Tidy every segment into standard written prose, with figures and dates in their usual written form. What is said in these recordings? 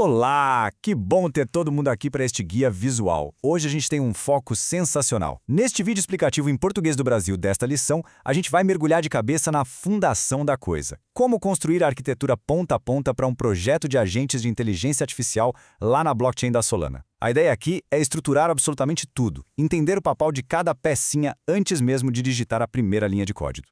Olá, que bom ter todo mundo aqui para este guia visual. Hoje a gente tem um foco sensacional. Neste vídeo explicativo em português do Brasil desta lição, a gente vai mergulhar de cabeça na fundação da coisa. Como construir a arquitetura ponta a ponta para um projeto de agentes de inteligência artificial lá na blockchain da Solana. A ideia aqui é estruturar absolutamente tudo, entender o papel de cada pecinha antes mesmo de digitar a primeira linha de código.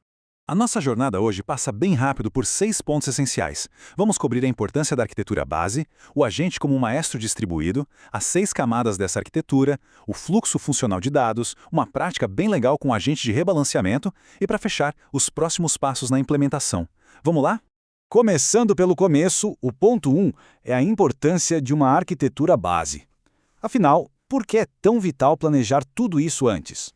A nossa jornada hoje passa bem rápido por 6 pontos essenciais. Vamos cobrir a importância da arquitetura base, o agente como um maestro distribuído, as 6 camadas dessa arquitetura, o fluxo funcional de dados, uma prática bem legal com o agente de rebalanceamento e, para fechar, os próximos passos na implementação. Vamos lá? Começando pelo começo, o ponto 1 é a importância de uma arquitetura base. Afinal, por que é tão vital planejar tudo isso antes?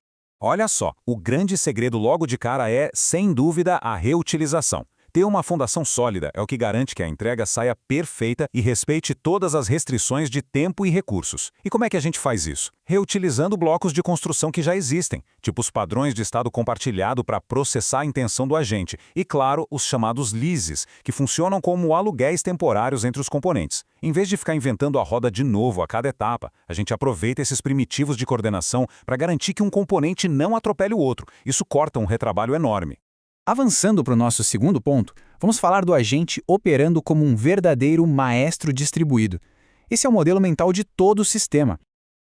Olha só, o grande segredo logo de cara é, sem dúvida, a reutilização. Ter uma fundação sólida é o que garante que a entrega saia perfeita e respeite todas as restrições de tempo e recursos. E como é que a gente faz isso? Reutilizando blocos de construção que já existem, tipo os padrões de estado compartilhado para processar a intenção do agente, e claro, os chamados leases, que funcionam como aluguéis temporários entre os componentes. Em vez de ficar inventando a roda de novo a cada etapa, a gente aproveita esses primitivos de coordenação para garantir que um componente não atropele o outro. Isso corta um retrabalho enorme. Avançando para o nosso segundo ponto, vamos falar do agente operando como um verdadeiro maestro distribuído. Esse é o modelo mental de todo o sistema.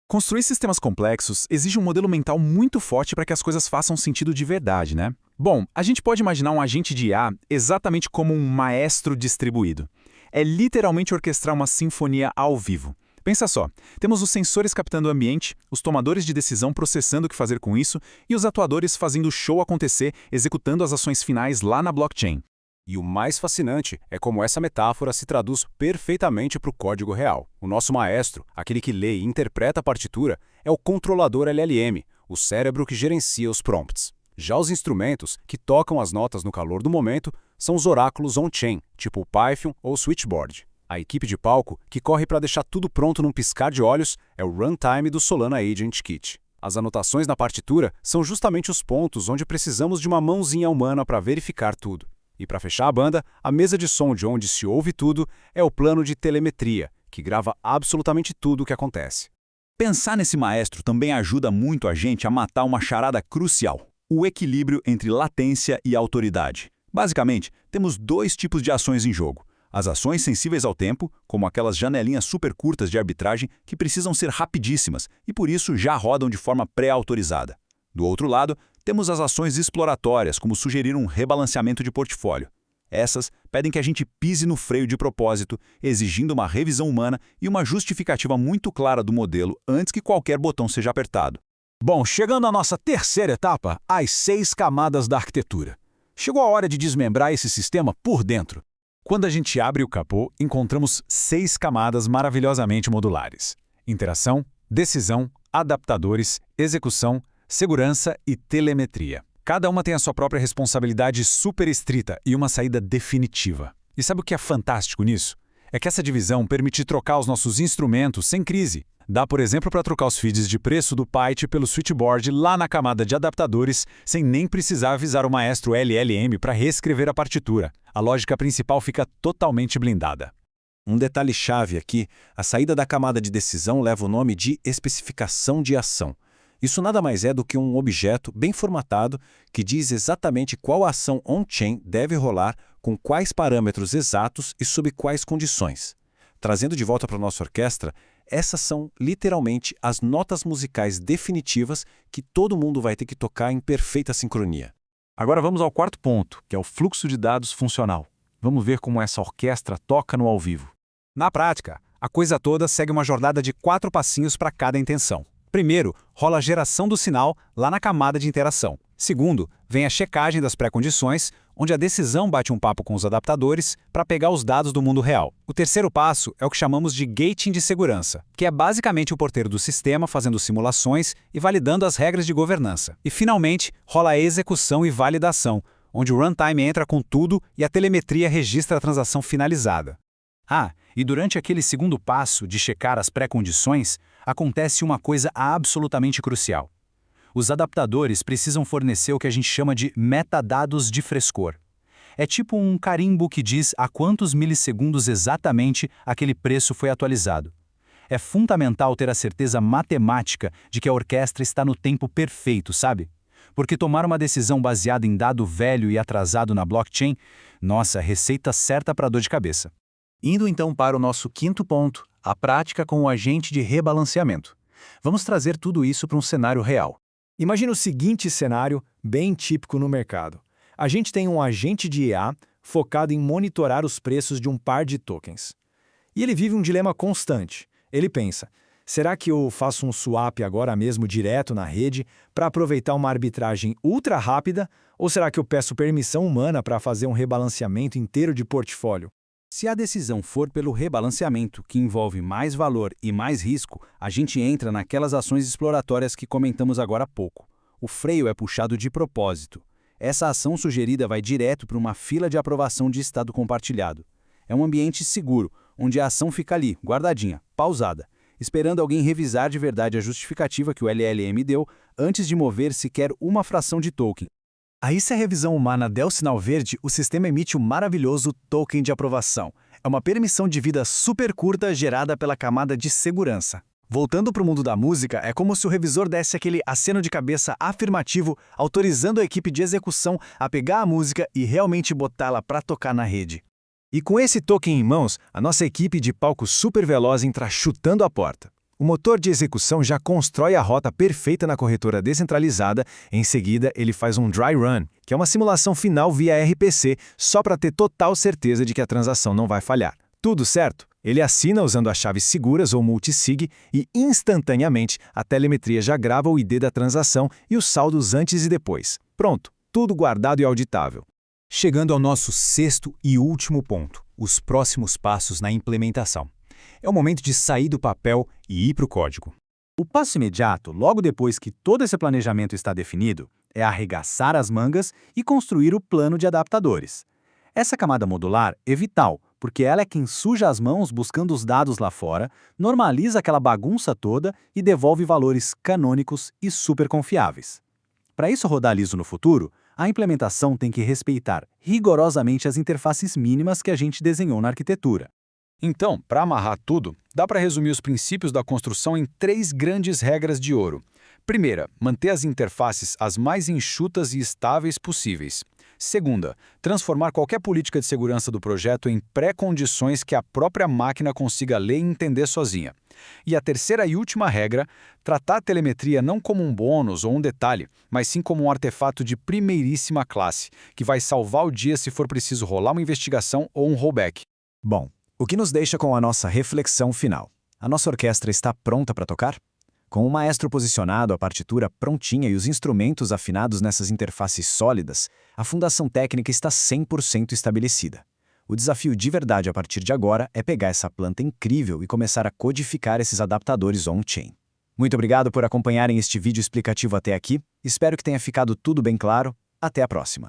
Construir sistemas complexos exige um modelo mental muito forte para que as coisas façam sentido de verdade, né? Bom, a gente pode imaginar um agente de IA exatamente como um maestro distribuído. É literalmente orquestrar uma sinfonia ao vivo. Pensa só, temos os sensores captando o ambiente, os tomadores de decisão processando o que fazer com isso e os atuadores fazendo o show acontecer, executando as ações finais lá na blockchain. E o mais fascinante é como essa metáfora se traduz perfeitamente para o código real. O nosso maestro, aquele que lê e interpreta a partitura, é o controlador LLM, o cérebro que gerencia os prompts. Já os instrumentos, que tocam as notas no calor do momento, são os oráculos on-chain, tipo o Python ou o Switchboard. A equipe de palco, que corre para deixar tudo pronto num piscar de olhos, é o runtime do Solana Agent Kit. As anotações na partitura são justamente os pontos onde precisamos de uma mãozinha humana para verificar tudo. E para fechar a banda, a mesa de som de onde se ouve tudo é o plano de telemetria, que grava absolutamente tudo o que acontece. Pensar nesse maestro também ajuda muito a gente a matar uma charada crucial: o equilíbrio entre latência e autoridade. Basicamente, temos 2 tipos de ações em jogo. As ações sensíveis ao tempo, como aquelas janelinhas super curtas de arbitragem que precisam ser rapidíssimas e por isso já rodam de forma pré-autorizada. Do outro lado, temos as ações exploratórias, como sugerir um rebalanceamento de portfólio. Essas pedem que a gente pise no freio de propósito, exigindo uma revisão humana e uma justificativa muito clara do modelo antes que qualquer botão seja apertado. Bom, chegando à nossa terceira etapa, as 6 camadas da arquitetura. Chegou a hora de desmembrar esse sistema por dentro. Quando a gente abre o capô, encontramos 6 camadas maravilhosamente modulares: interação, decisão, adaptadores, execução, segurança e telemetria. Cada uma tem a sua própria responsabilidade super estrita e uma saída definitiva. E sabe o que é fantástico nisso? É que essa divisão permite trocar os nossos instrumentos sem crise. Dá, por exemplo, para trocar os feeds de preço do Python pelo switchboard lá na camada de adaptadores, sem nem precisar avisar o maestro LLM para reescrever a partitura. A lógica principal fica totalmente blindada. Um detalhe-chave aqui: a saída da camada de decisão leva o nome de especificação de ação. Isso nada mais é do que um objeto bem formatado que diz exatamente qual ação on-chain deve rolar, com quais parâmetros exatos e sob quais condições. Trazendo de volta para a nossa orquestra, essas são literalmente as notas musicais definitivas que todo mundo vai ter que tocar em perfeita sincronia. Agora vamos ao quarto ponto, que é o fluxo de dados funcional. Vamos ver como essa orquestra toca no ao vivo. Na prática, a coisa toda segue uma jornada de 4 passinhos para cada intenção. Primeiro, rola a geração do sinal lá na camada de interação. Segundo, vem a checagem das pré-condições, onde a decisão bate um papo com os adaptadores para pegar os dados do mundo real. O terceiro passo é o que chamamos de gating de segurança, que é basicamente o porteiro do sistema fazendo simulações e validando as regras de governança. E, finalmente, rola a execução e validação, onde o runtime entra com tudo e a telemetria registra a transação finalizada. Ah, e durante aquele segundo passo de checar as pré-condições, acontece uma coisa absolutamente crucial. Os adaptadores precisam fornecer o que a gente chama de metadados de frescor. É tipo um carimbo que diz a quantos milissegundos exatamente aquele preço foi atualizado. É fundamental ter a certeza matemática de que a orquestra está no tempo perfeito, sabe? Porque tomar uma decisão baseada em dado velho e atrasado na blockchain, nossa, receita certa para dor de cabeça. Indo então para o nosso quinto ponto, a prática com o agente de rebalanceamento. Vamos trazer tudo isso para um cenário real. Imagina o seguinte cenário, bem típico no mercado. A gente tem um agente de IA focado em monitorar os preços de um par de tokens. E ele vive um dilema constante. Ele pensa, será que eu faço um swap agora mesmo direto na rede para aproveitar uma arbitragem ultra rápida ou será que eu peço permissão humana para fazer um rebalanceamento inteiro de portfólio? Se a decisão for pelo rebalanceamento, que envolve mais valor e mais risco, a gente entra naquelas ações exploratórias que comentamos agora há pouco. O freio é puxado de propósito. Essa ação sugerida vai direto para uma fila de aprovação de estado compartilhado. É um ambiente seguro, onde a ação fica ali, guardadinha, pausada, esperando alguém revisar de verdade a justificativa que o LLM deu antes de mover sequer uma fração de token. Aí, se a revisão humana der o sinal verde, o sistema emite o maravilhoso token de aprovação. É uma permissão de vida super curta gerada pela camada de segurança. Voltando para o mundo da música, é como se o revisor desse aquele aceno de cabeça afirmativo, autorizando a equipe de execução a pegar a música e realmente botá-la para tocar na rede. E com esse token em mãos, a nossa equipe de palco super veloz entra chutando a porta. O motor de execução já constrói a rota perfeita na corretora descentralizada, em seguida ele faz um dry run, que é uma simulação final via RPC, só para ter total certeza de que a transação não vai falhar. Tudo certo? Ele assina usando as chaves seguras ou multisig e, instantaneamente, a telemetria já grava o ID da transação e os saldos antes e depois. Pronto, tudo guardado e auditável. Chegando ao nosso sexto e último ponto, os próximos passos na implementação. É o momento de sair do papel e ir para o código. O passo imediato, logo depois que todo esse planejamento está definido, é arregaçar as mangas e construir o plano de adaptadores. Essa camada modular é vital, porque ela é quem suja as mãos buscando os dados lá fora, normaliza aquela bagunça toda e devolve valores canônicos e super confiáveis. Para isso rodar liso no futuro, a implementação tem que respeitar rigorosamente as interfaces mínimas que a gente desenhou na arquitetura. Então, para amarrar tudo, dá para resumir os princípios da construção em 3 grandes regras de ouro. Primeira, manter as interfaces as mais enxutas e estáveis possíveis. Segunda, transformar qualquer política de segurança do projeto em pré-condições que a própria máquina consiga ler e entender sozinha. E a terceira e última regra, tratar a telemetria não como um bônus ou um detalhe, mas sim como um artefato de primeiríssima classe, que vai salvar o dia se for preciso rolar uma investigação ou um rollback. Bom, o que nos deixa com a nossa reflexão final. A nossa orquestra está pronta para tocar? Com o maestro posicionado, a partitura prontinha e os instrumentos afinados nessas interfaces sólidas, a fundação técnica está 100% estabelecida. O desafio de verdade a partir de agora é pegar essa planta incrível e começar a codificar esses adaptadores on-chain. Muito obrigado por acompanharem este vídeo explicativo até aqui, espero que tenha ficado tudo bem claro, até a próxima.